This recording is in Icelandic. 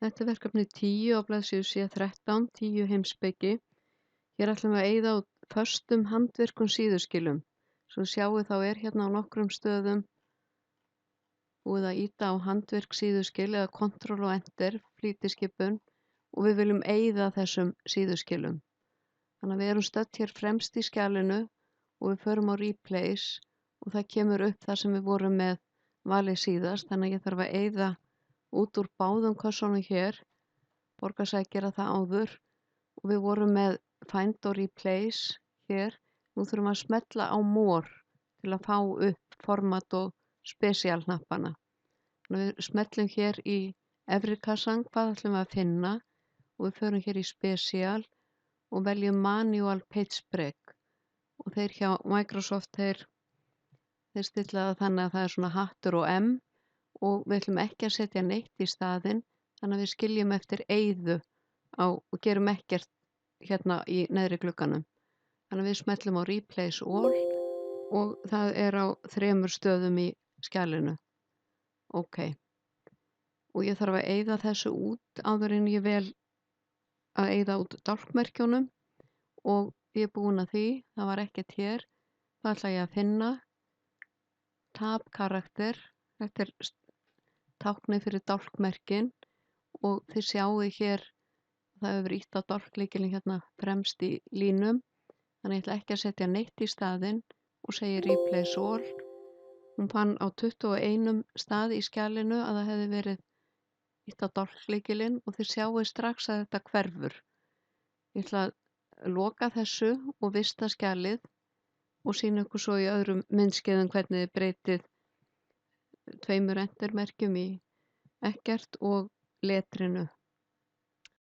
Þetta er verkefni 10 á blaðsíðu C13, 10 heimspeki. Hér ætlum við að eyða út föstum handvirkum síðuskilum. Svo sjáið þá er hérna á nokkrum stöðum búið að ýta á handvirk síðuskil eða Ctrl og Enter, flýtiskipun, og við viljum eyða þessum síðuskilum. Þannig að við erum stödd hér fremst í skjalinu og við förum á Replace og það kemur upp það sem við vorum með valið síðast, þannig að ég þarf að eyða út úr báðum kössunum hér, borgar sig að gera það áður, og við vorum með Find og Replace hér. Nú þurfum við að smella á More til að fá upp format og spesialhnappana. Þannig að við smellum hér í efri kassan, hvað ætlum við að finna, og við förum hér í Special og veljum Manual Page Break, og þeir hjá Microsoft þeir stilla það þannig að það er svona hattur og M og við ætlum ekki að setja neitt í staðinn, þannig að við skiljum eftir eyðu og gerum ekkert hérna í neðri glugganum. Þannig að við smellum á Replace All og það er á 3 stöðum í skjalinu. Ok. Og ég þarf að eyða þessu út áður en ég vel að eyða út dálkmerkjunum og ég er búin að því, það var ekkert hér. Það ætla ég að finna. Tab karakter, þetta er táknið fyrir dálkmerkin og þið sjáu hér það hefur ýtt á dálklykilinn hérna fremst í línum, þannig ég ætla ekki að setja neitt í staðinn og segi Replace All. Hún fann á 21 stað í skjalinu að það hefði verið ýtt á dálklykilinn og þið sjáu strax að þetta hverfur. Ég ætla að loka þessu og vista skjalið og sýna ykkur svo í öðrum myndskeiðum hvernig þið breytið 2 entermerkjum í ekkert og letrinu.